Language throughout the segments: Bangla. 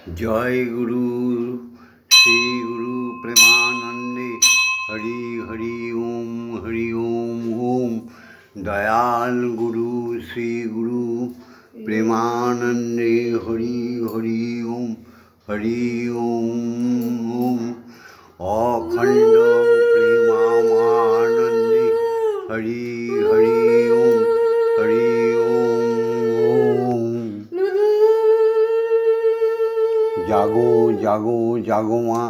जय गुरु श्री गुरु प्रेमानंदे हरि हरि ओम ओम। दयाल गुरु श्री गुरु प्रेमानंदे हरि हरि ओम ओम। अखंड प्रेमानंदे हरि हरि ओम जागो जागो जागो माँ।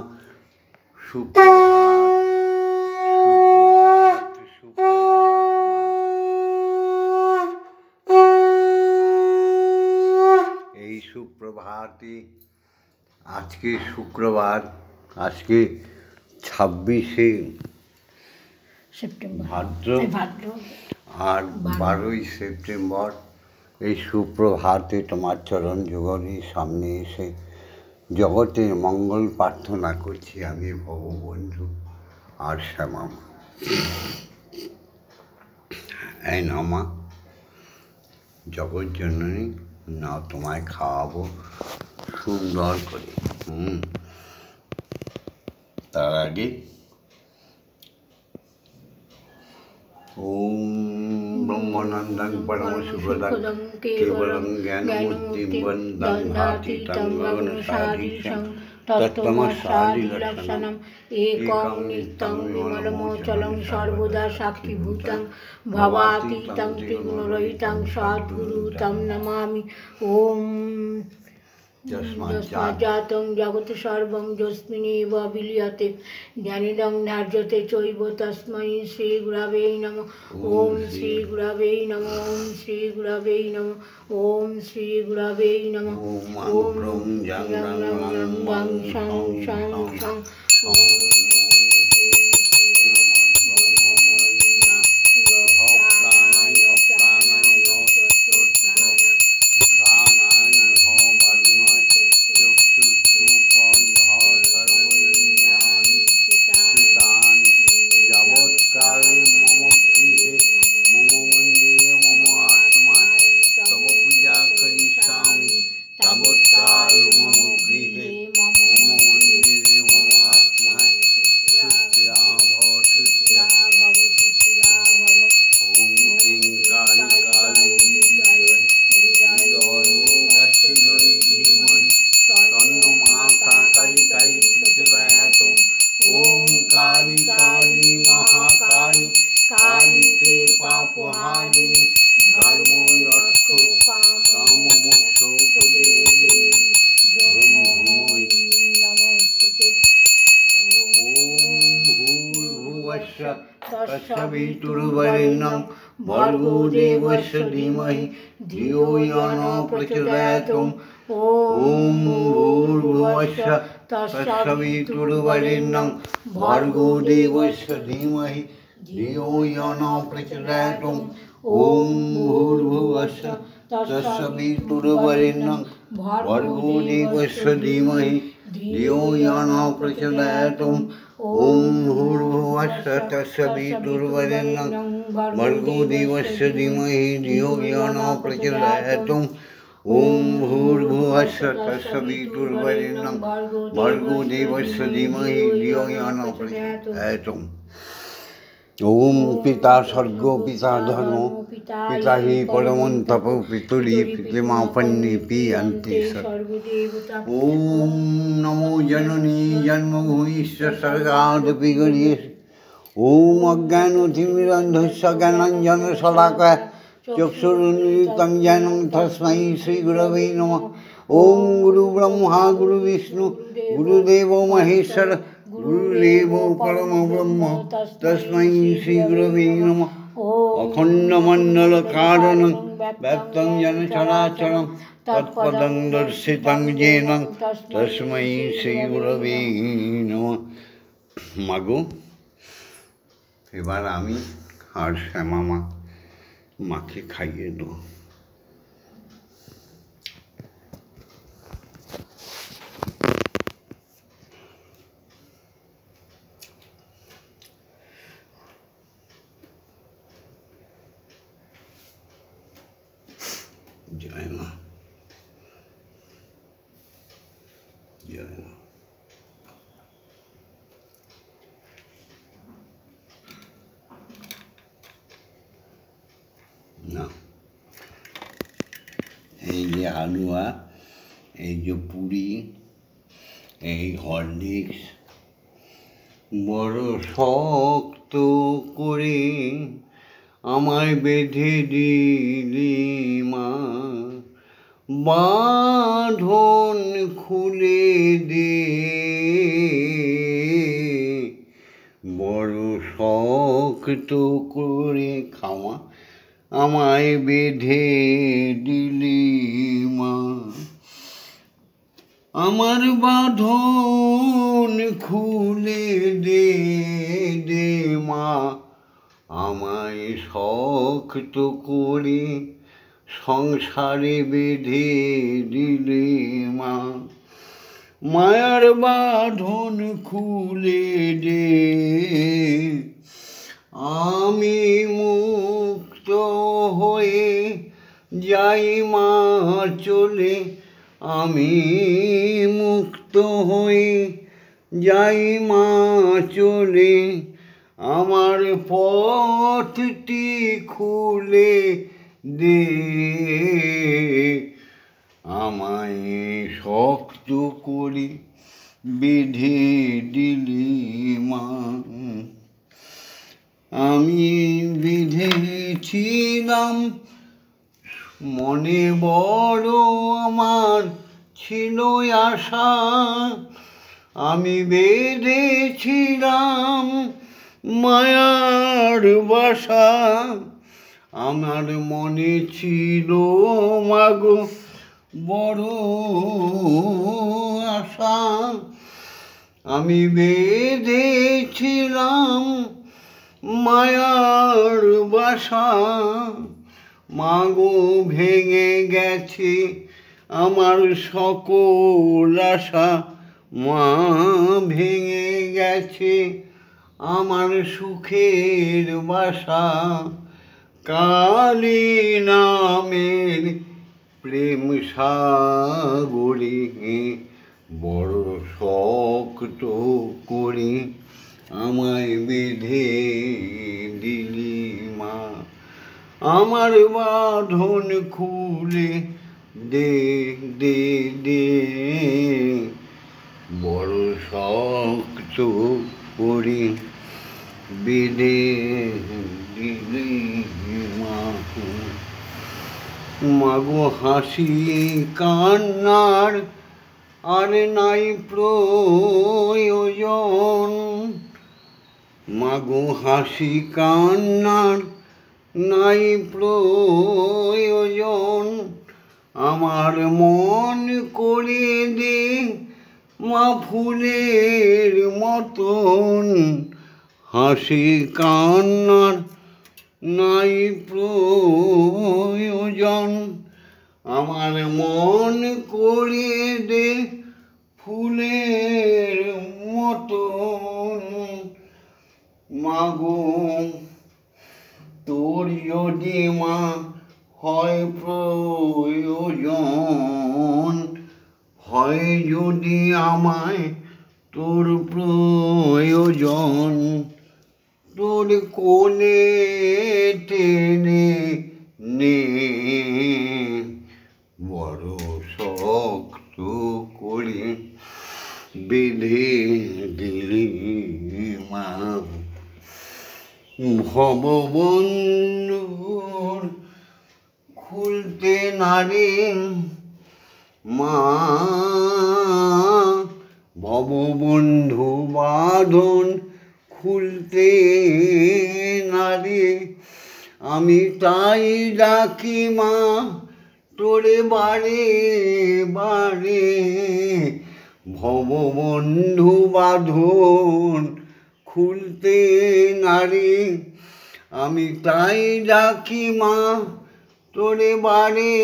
এই সুপ্রভাতে আজকে শুক্রবার, আজকে 26শে ভাদ্র আর 12ই সেপ্টেম্বর। এই সুপ্রভাতে তোমার চরণ যুগলের সামনে এসে জগতের মঙ্গল প্রার্থনা করছি আমি ভগবন্ধু আর শ্যামা মা। এই নাও মা, জগৎ জননী, নাও তোমায় খাওয়াবো সুন্দর করে। তার আগে ओम ब्रह्मानंदं परमसुखदं केवलं ज्ञानमूर्तिं वन्दं भातितं गगनसादृशं तत्त्वमस्यादिलक्षणम् एकं नित्यं विमलमोचलं सर्वदा साक्षिभूतं भवातीतं त्रिगुणरहितं सद्गुरुं तं नमामि। ओम यस्माज्जातं जगत् सर्वं यस्मिन्नेव विलीयते ज्ञानिदं धार्यते चैव तस्मै श्रीगुरवे नमः। ओम श्रीगुरवे नमः। ओम श्रीगुरवे नमः। ओम श्रीगुरवे नमः। ओम जं वं शं शं शं। तत्सवितुर्वरेण्यं भर्गो देवस्य धीमहि धियो यो न प्रचोदयात्। ओम भूर्भुवस्सुः तत्सवितुर्वरेण्यं भर्गो देवस्य धीमहि धियो यो न प्रचोदयात्। ओम भूर्भुवस्सुः तत्सवितुर्वरेण्यं भर्गो देवस्य धीमहि धियो यो न प्रचोदयात्। ओम भूर्भुवस्सुः तत्सवितुर्वरेण्यं भर्गो देवस्य धीमहि धियो यो न प्रचोदयात्। ओम भूर्भुवस्सुः तत्सवितुर्वरेण्यं भर्गो देवस्य धीमहि धियो यो न प्रचोदयात्। ओम पिता स्वर्गो पिता धर्मो पिता हि परमं तपो पितुर्हि पितृमापन्ने पियन्ति सर्वदेवता। ओम नमो जननी जन्मभूमिश्च स्वर्गादपि गरीयसी। ओम अज्ञानतिमिरान्धस्य ज्ञानाञ्जनशलाकया चक्षुरुन्मीलितं येन तस्मै श्रीगुरवे नमः। ओम गुरुब्रह्मा गुरुविष्णु गुरुदेवो महेश्वर गुरुदेवो परमब्रह्म तस्मै श्रीगुरवे नमः। अखण्डमण्डलकारणं व्याप्तं येन चराचरं तत्पदं दर्शितं येन तस्मै श्रीगुरवे नमः। মাগো, এবার আমি আর শ্যামা মা মাকে খাইয়ে দেবো। জয় মা। যায় না। এই যে হালুয়া, এই যে পুরি, এই হরলিক্স বড় শক্ত করে আমায় বেঁধে দিলি মা, বাঁধন খুলে দে, বড় শক্ত করে খাওয়া আমায় বেঁধে দিলি মা, আমার বাঁধন খুলে দে দে মা, আমায় শক্ত করে সংসারে বেঁধে দিলি মা, মায়ার বাঁধন খুলে দে, আমি মুক্ত হয়ে যাই মা চলে, আমি মুক্ত হয়ে যাই মা চলে, আমার পথটি খুলে দে, আমায় শক্ত করে বেঁধে দিলি মা, আমি বেঁধেছিলাম মনে বড় আমার ছিল আশা, আমি বেঁধেছিলাম মায়ার বাসা, আমার মনে ছিল মাগো বড় আশা, আমি বেঁধেছিলাম মায়ার বাসা, মাগো ভেঙে গেছে আমার সকল আশা, মা ভেঙে গেছে আমার সুখের বাসা, কালী নামের প্রেম সাগরে বড় শক্ত করে আমায় বেঁধে দিলি মা, আমার বাঁধন খুলে দে দে দে, বড় শক্ত করে বেঁধে দিলি মা, মাগো হাসি কান্নার আর নাই প্রয়োজন, মাগো হাসি কান্নার নাই প্রয়োজন, আমার মন করে দে মা ফুলের মতন, হাসি কান্নার নাই প্রয়োজন, আমার মন করে দে ফুলের মতন, মাগো তোর যদি মা হয় প্রয়োজন, হয় যদি আমায় তোর প্রয়োজন, তোর কোলে টেনে নে, বড় শক্ত করে বেঁধে দিলি মা, ভববন্ধুর খুলতে নারে মা, ভববন্ধু বাঁধন খুলতে নারে, আমি তাই ডাকি মা তোরে বারে বারে, ভববন্ধু বাঁধন খুলতে নারে, আমি তাই ডাকি মা তোরে বারে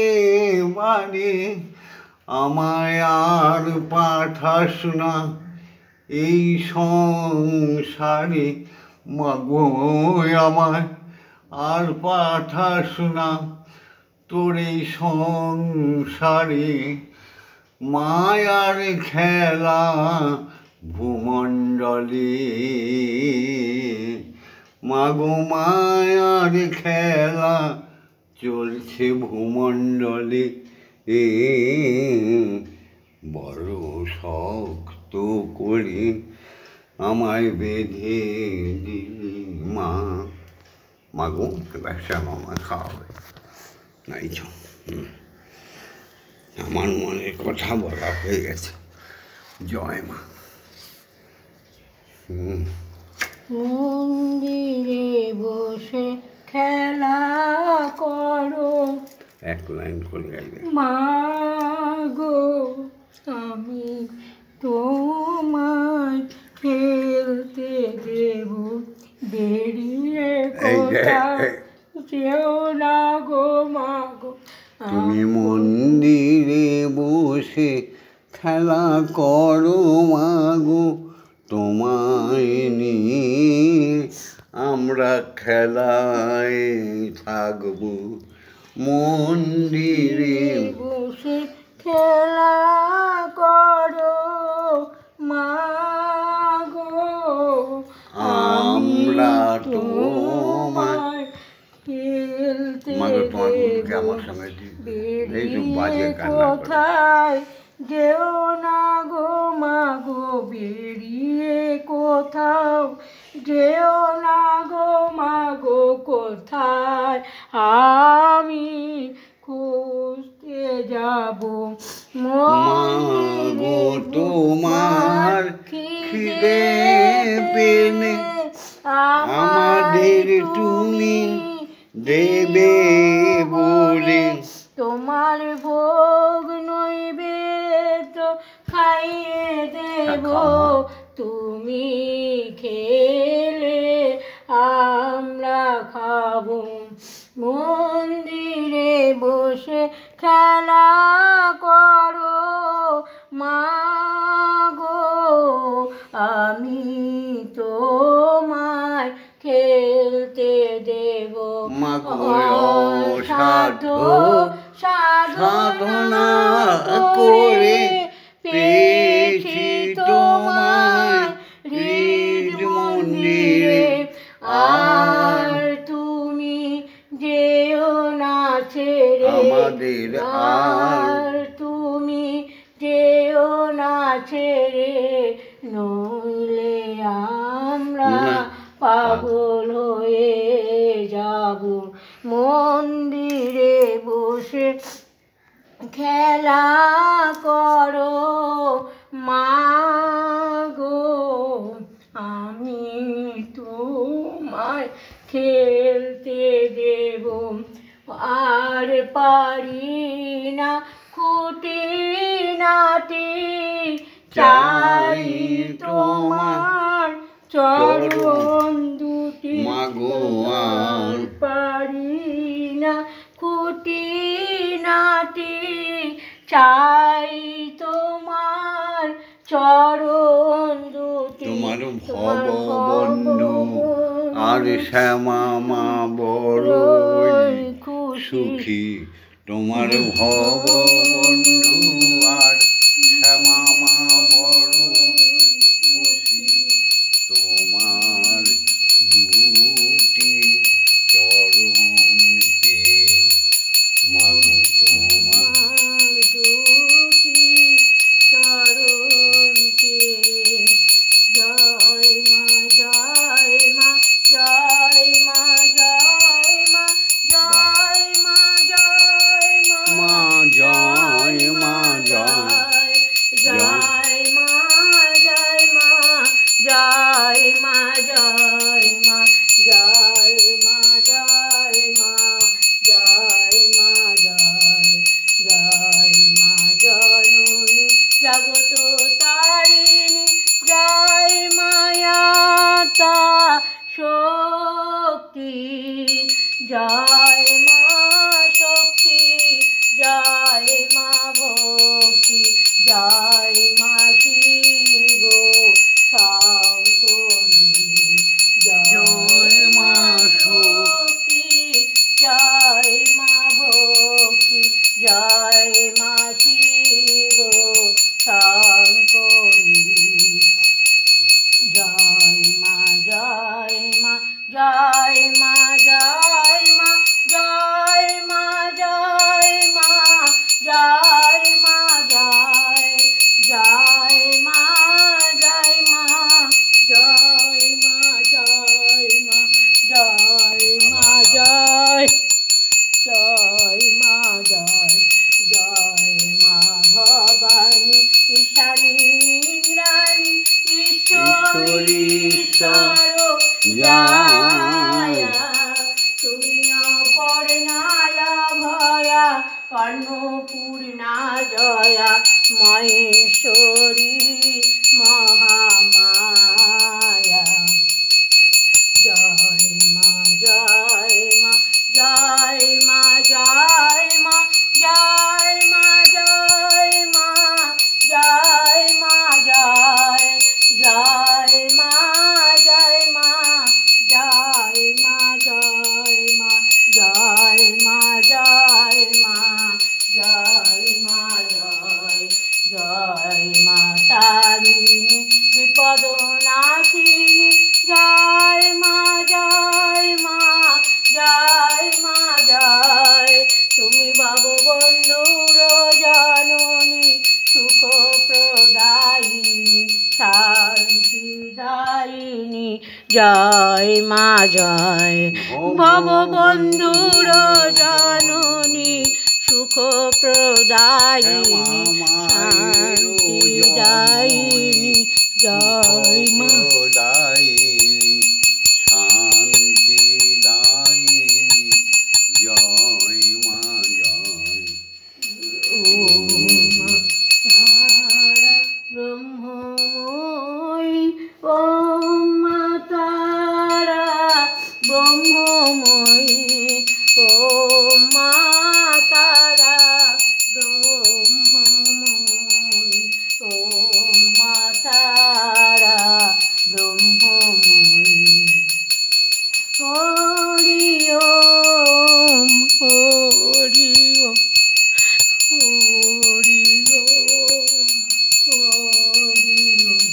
বারে, আমায় আর পাঠাস না এই সংসারে, মাগো আমায় আর পাঠাস না তোর এই সংসারে, মায়ার খেলা ভূমণ্ডলে, মাগো মায়ার খেলা চলছে ভূমণ্ডলে, বড় শক্ত করে আমায় বেঁধে দিলি মা। মাগো ব্যবসা মামা খাওয়াবে নাই তো, আমার মনের কথা বলা হয়ে গেছে। জয় মা। মন্দিরে বসে খেলা করো, এক লাইন করে গাইবে। মা গো আমি তোমায় খেলতে দেব, বেরিয়ে কোথাও যেও না গো মা গো। তুমি মন্দিরে বসে খেলা করো মাগো, তোমায় নিয়ে আমরা খেলায় থাকবো। মন্দিরে বসে খেলা করো মা গো, আমরা তোমায় খেলতে আমার সঙ্গে এই যে বাজে কান্না করে। কোথায় যেও না গো মা গো, বেরিয়ে কোথাও যেও না গো মা গো, কোথায় আমি খুঁজতে যাব। মাগো তোমার খিদে পেলে আমাদের তুমি দেবে বলে, তোমার ভোগ নৈবেদ্য খাইয়ে দেব, তুমি খেলে আমরা খাবো। মন্দিরে বসে খেলা করো মা গো, আমি তোমায় খেলতে দেব। সাধনা করে পেয়েছি তোমায় হৃদ মন্দিরে, আর তুমি যেও না ছেড়ে আমাদের, আর তুমি যেও না ছেড়ে, নইলে আমরা পাগল হয়ে যাব। মন্দিরে বসে খেলা করো মা গো, আমি তোমায় খেলতে দেব। আর পারি না খুঁটিনাটি, চাই তোমার চরণ দুটি মাগো। আর পারি না খুঁটিনাটি, চাই তোমার চরণ দুটি। তোমার ভববন্ধু আর শ্যামা মা বড়ই সুখী, তোমার ভববন্ধু আর শ্যামা মা বড় খুশি, তোমার দুটি চরণ পেয়ে মাগো তোমার দুটি চরণ পেয়ে। জয় মা জয় মা জয় মা জয় মা জয় মা জয় মা জয় মা জয় জয় মা জয় মা জয় মা জয় মা জয় মা জয় মা জয় মা জয় জয় মা জননী জগত তারিণী, জয় মায়াতা শক্তি, জয় মা শক্তি, জয় মা ভক্তি, জয় মা শিব শঙ্করী, জয় মা শক্তি, জয় মা ভক্তি, জয় মা শিব ঈশানী ইন্দ্রাণী ঈশ্বরী ঈশ্বর জয়া তুমি অপর্ণায় ভয়া অন্নপূর্ণা জয়া মহেশ্বরী মহামায়া জয় মা জয় মা জয় মা জয় মা জয় মা জয় মা জয় মা জয় জয় মা জয় মা জয় মা জয় মা জয় মা জয় মা জয় মা জয় জয় মা তারিণী বিপদ নাশিনী জয় মা জয় মা জয় মা জয় তুমি ভববন্ধুর জননী সুখ প্রদায়িনী শান্তিদায়িনী জয় মা জয় ভববন্ধুর জননী সুখ প্রদায়িনী শান্তিদায়িনী জয় মা শান্তিদায়িনী জয় মা জয়। ওম মা তারা ব্রহ্মময়ী ওম মা তারা ব্রহ্মময়ী ওম মা তারা ব্রহ্মময়ী ওম মা তারা ব্রহ্মময়ী হরি ওম হরি ওম হরি ওম হরি ওম।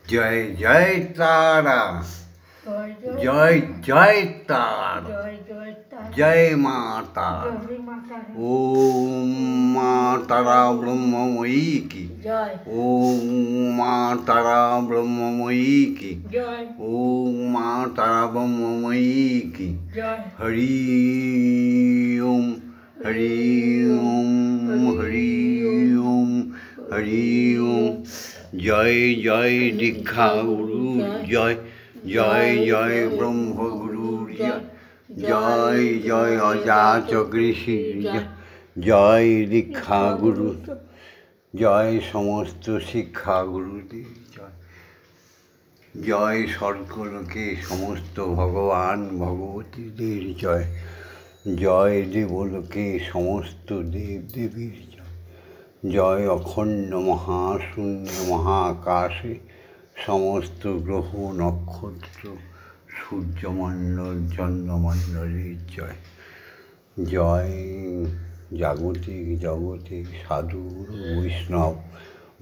জয় জয় তারা জয় জয় তারা জয় জয় তারা জয় মা তারা জয় মা তারা ওম মা তারা ব্রহ্মময়ী কি জয় ওম মা তারা ব্রহ্মময়ী কি জয় ওম মা তারা ব্রহ্মময়ী কি জয় হরি ওম হরি ওম হরি ওম হরি ওম জয় জয় দীক্ষা গুরু জয় জয় জয় ব্রহ্মগুরু জয় জয় জয় অজাত কৃষি জয় দীক্ষা গুরু জয় সমস্ত শিক্ষা গুরুদেব জয় জয় স্বর্গলোকে সমস্ত ভগবান ভগবতীদের জয় জয় দেবলোকে সমস্ত দেব দেবীর জয় জয় অখণ্ড মহাশূন্য মহাকাশে সমস্ত গ্রহ নক্ষত্র সূর্যমণ্ডল চন্দ্রমণ্ডলের জয় জয় জাগতিক জগতে সাধু বৈষ্ণব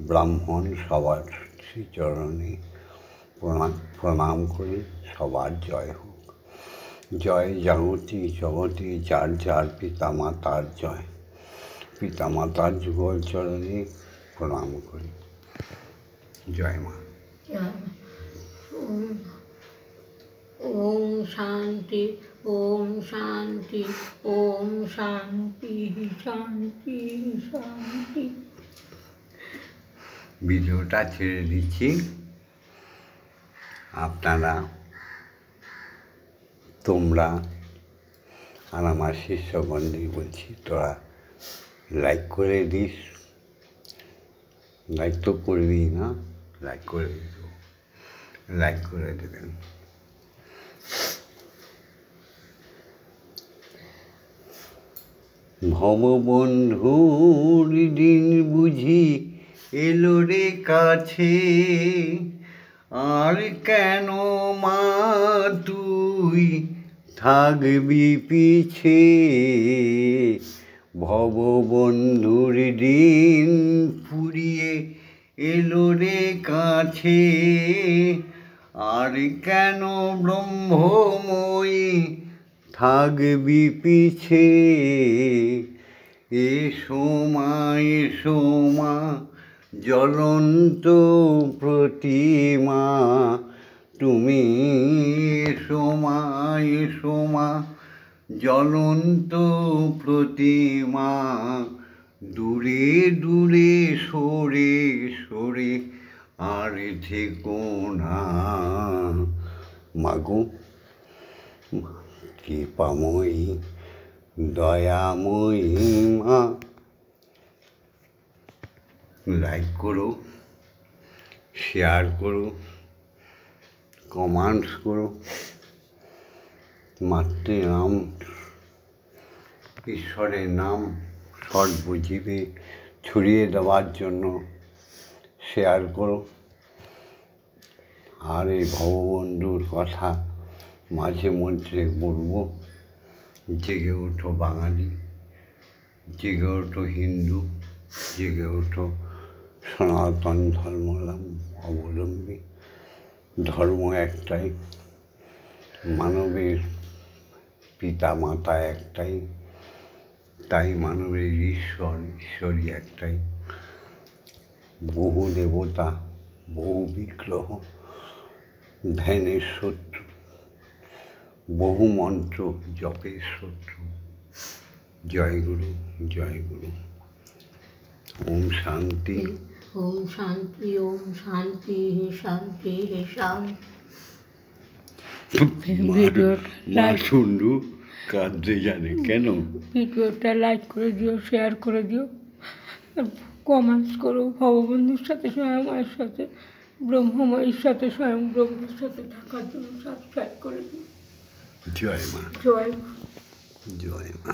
ব্রাহ্মণ সবার শ্রীচরণে প্রণাম করে সবার জয় হোক। জয় জাগতিক জগতে যার যার পিতামাতার জয় পিতামাতার যুগল চরণে প্রণাম করি। জয় মা। ওম শান্তি ওম শান্তি ওম শান্তি শান্তি শান্তি। ভিডিওটা ছেড়ে দিচ্ছি, আপনারা তোমরা আর আমার শিষ্যগণদের বলছি তোরা লাইক করে দিস। লাইক তো করবি না, লাইক করে দিস, লাইক করে দেবেন। ভববন্ধুর দিন বুঝি এলো রে কাছে, আর কেন মা তুই থাকবি পিছে। ভববন্ধুর দিন ফুরিয়ে এলো রে কাছে, আর কেন ব্রহ্মময়ী থাকবি পিছে। এসো মা জ্বলন্ত প্রতিমা, তুমি এসো মা জ্বলন্ত প্রতিমা, দূরে দূরে সরে সরে আর থেকো না। মাগো কৃপাময়ী দয়াময়ী মা। লাইক করো, শেয়ার করো, কমেন্টস করো। মাতৃনাম, ঈশ্বরের নাম সর্বজীবে ছড়িয়ে দেওয়ার জন্য শেয়ার করো। আর এই ভববন্ধুর কথা মাঝে মধ্যে বলবো। জেগে ওঠো বাঙালি, জেগে ওঠো হিন্দু, জেগে ওঠো সনাতন ধর্মাবলম্বী। ধর্ম একটাই, মানবের পিতা মাতা একটাই, তাই মানবের ঈশ্বরই একটাই। বহু দেবতা, বহু বিগ্রহ, ধ্যানের শত্রু, বহু মন্ত্র জপের শত্রু। জয় গুরু, জয় গুরু। ওম শান্তি, ওম শান্তি, ওম শান্তি, শান্তি শান্তি। মা শুনলু কাঁদতে জানে কেন? ভিডিওটা লাইক করে দিও, শেয়ার করে দিও, কমেন্টস করো। ভববন্ধুর সাথে স্বয়ং মায়ের সাথে, ব্রহ্মমায়ের সাথে স্বয়ং ব্রহ্মের সাথে থাকার জন্য সাবস্ক্রাইব করে দিও। জয় মা, জয় মা। জয় মা।